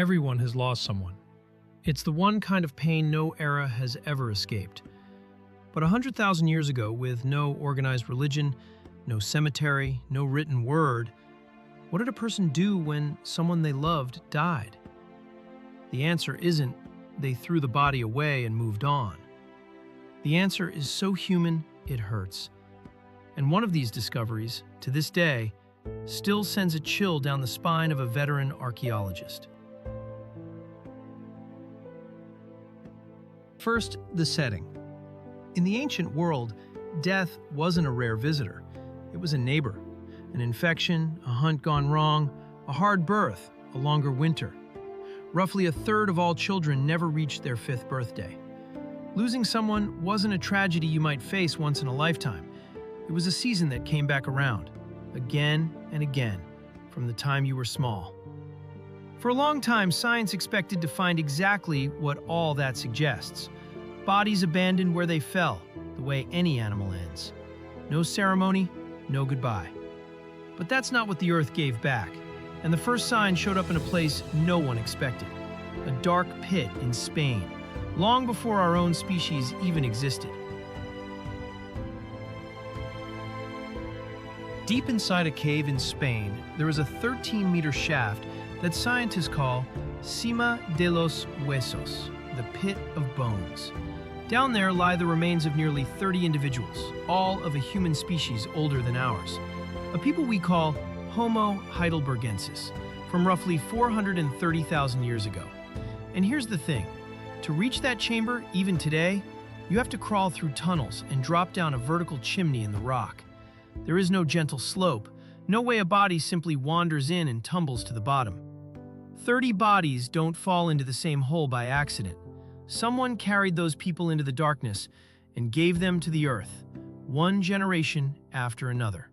Everyone has lost someone. It's the one kind of pain no era has ever escaped. But 100,000 years ago, with no organized religion, no cemetery, no written word, what did a person do when someone they loved died? The answer isn't they threw the body away and moved on. The answer is so human, it hurts. And one of these discoveries, to this day, still sends a chill down the spine of a veteran archaeologist. First, the setting. In the ancient world, death wasn't a rare visitor. It was a neighbor. An infection, a hunt gone wrong, a hard birth, a longer winter. Roughly a third of all children never reached their 5th birthday. Losing someone wasn't a tragedy you might face once in a lifetime. It was a season that came back around, again and again, from the time you were small. For a long time, science expected to find exactly what all that suggests. Bodies abandoned where they fell, the way any animal ends. No ceremony, no goodbye. But that's not what the Earth gave back, and the first sign showed up in a place no one expected. A dark pit in Spain, long before our own species even existed. Deep inside a cave in Spain, there is a 13-meter shaft that scientists call Cima de los Huesos, the Pit of Bones. Down there lie the remains of nearly 30 individuals, all of a human species older than ours, a people we call Homo heidelbergensis, from roughly 430,000 years ago. And here's the thing, to reach that chamber, even today, you have to crawl through tunnels and drop down a vertical chimney in the rock. There is no gentle slope, no way a body simply wanders in and tumbles to the bottom. 30 bodies don't fall into the same hole by accident. Someone carried those people into the darkness and gave them to the earth, one generation after another.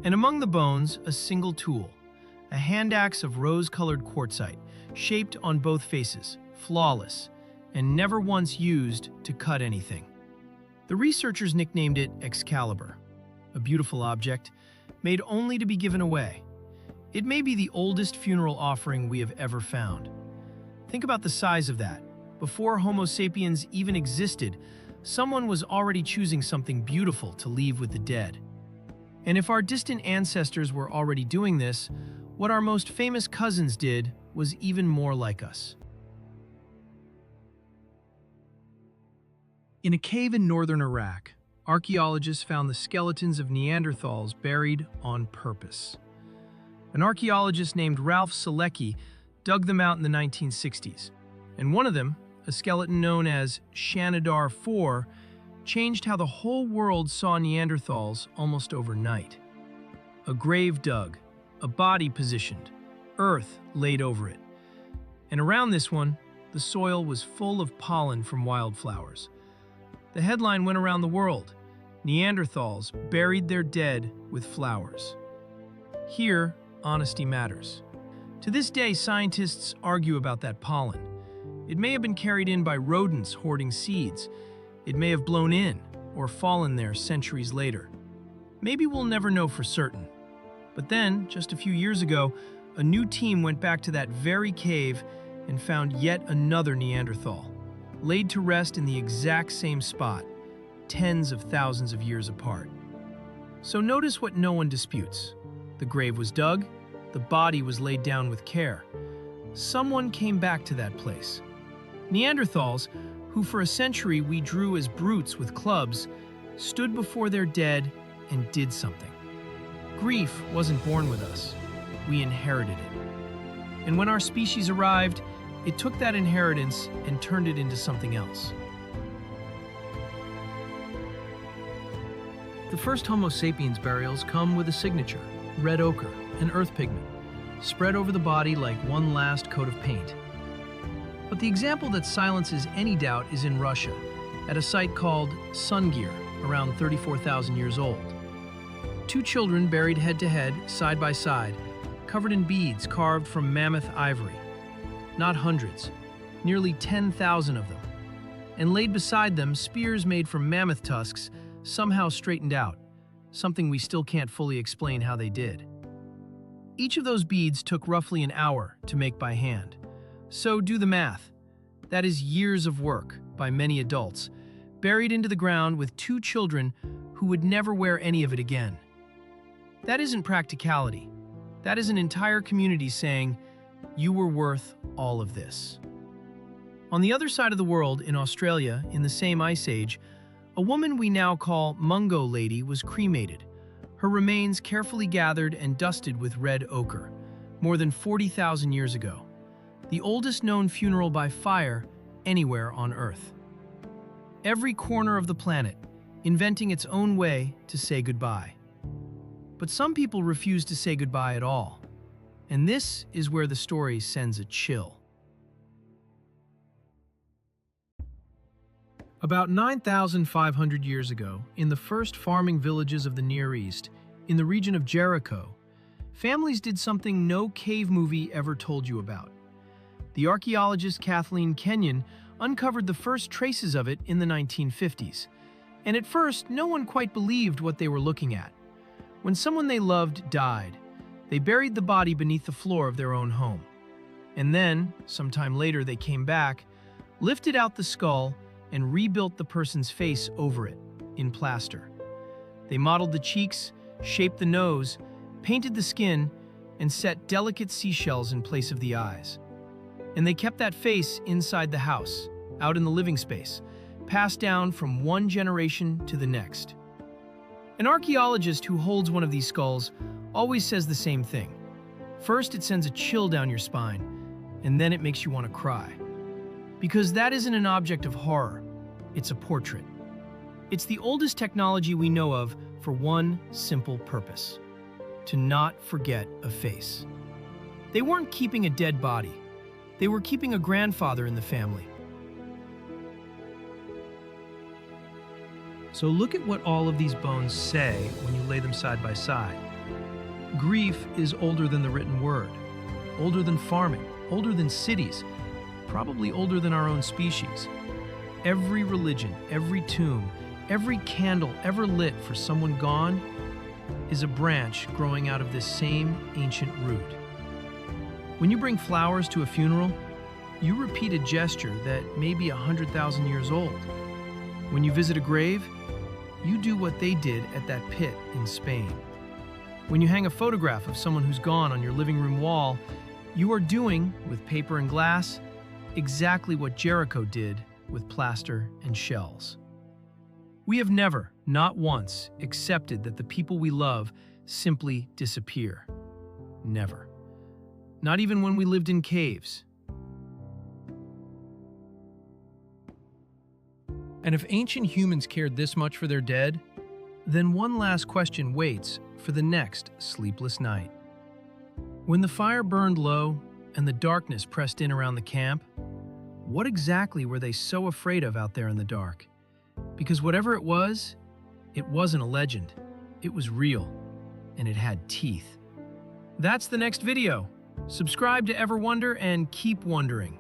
And among the bones, a single tool, a handaxe of rose-colored quartzite, shaped on both faces, flawless, and never once used to cut anything. The researchers nicknamed it Excalibur, a beautiful object, made only to be given away. It may be the oldest funeral offering we have ever found. Think about the size of that. Before Homo sapiens even existed, someone was already choosing something beautiful to leave with the dead. And if our distant ancestors were already doing this, what our most famous cousins did was even more like us. In a cave in northern Iraq, archaeologists found the skeletons of Neanderthals buried on purpose. An archaeologist named Ralph Selecki dug them out in the 1960s, and one of them, a skeleton known as Shanidar 4, changed how the whole world saw Neanderthals almost overnight. A grave dug, a body positioned, earth laid over it. And around this one, the soil was full of pollen from wildflowers. The headline went around the world: Neanderthals buried their dead with flowers. Here, honesty matters. To this day, scientists argue about that pollen. It may have been carried in by rodents hoarding seeds. It may have blown in or fallen there centuries later. Maybe we'll never know for certain. But then, just a few years ago, a new team went back to that very cave and found yet another Neanderthal, laid to rest in the exact same spot, tens of thousands of years apart. So notice what no one disputes. The grave was dug, the body was laid down with care. Someone came back to that place. Neanderthals, who for a century we drew as brutes with clubs, stood before their dead and did something. Grief wasn't born with us, we inherited it. And when our species arrived, it took that inheritance and turned it into something else. The first Homo sapiens burials come with a signature, red ochre, an earth pigment, spread over the body like one last coat of paint. But the example that silences any doubt is in Russia, at a site called Sungir, around 34,000 years old. 2 children buried head-to-head, side by side, covered in beads carved from mammoth ivory. Not hundreds, nearly 10,000 of them. And laid beside them, spears made from mammoth tusks, somehow straightened out, something we still can't fully explain how they did. Each of those beads took roughly an hour to make by hand. So do the math. That is years of work by many adults, buried into the ground with 2 children who would never wear any of it again. That isn't practicality. That is an entire community saying, you were worth all of this. On the other side of the world, in Australia, in the same ice age, a woman we now call Mungo Lady was cremated, her remains carefully gathered and dusted with red ochre, more than 40,000 years ago, the oldest known funeral by fire anywhere on Earth. Every corner of the planet inventing its own way to say goodbye. But some people refuse to say goodbye at all, and this is where the story sends a chill. About 9,500 years ago, in the first farming villages of the Near East, in the region of Jericho, families did something no cave movie ever told you about. The archaeologist Kathleen Kenyon uncovered the first traces of it in the 1950s, and at first, no one quite believed what they were looking at. When someone they loved died, they buried the body beneath the floor of their own home. And then, sometime later, they came back, lifted out the skull, and rebuilt the person's face over it, in plaster. They modeled the cheeks, shaped the nose, painted the skin, and set delicate seashells in place of the eyes. And they kept that face inside the house, out in the living space, passed down from one generation to the next. An archaeologist who holds one of these skulls always says the same thing. First, it sends a chill down your spine, and then it makes you want to cry. Because that isn't an object of horror, it's a portrait. It's the oldest technology we know of for one simple purpose: to not forget a face. They weren't keeping a dead body. They were keeping a grandfather in the family. So look at what all of these bones say when you lay them side by side. Grief is older than the written word, older than farming, older than cities, probably older than our own species. Every religion, every tomb, every candle ever lit for someone gone is a branch growing out of this same ancient root. When you bring flowers to a funeral, you repeat a gesture that may be 100,000 years old. When you visit a grave, you do what they did at that pit in Spain. When you hang a photograph of someone who's gone on your living room wall, you are doing, with paper and glass, exactly what Jericho did with plaster and shells. We have never, not once, accepted that the people we love simply disappear. Never. Not even when we lived in caves. And if ancient humans cared this much for their dead, then one last question waits for the next sleepless night. When the fire burned low and the darkness pressed in around the camp, what exactly were they so afraid of out there in the dark? Because whatever it wasn't a legend. It was real, and it had teeth. That's the next video. Subscribe to Ever Wonder and keep wondering.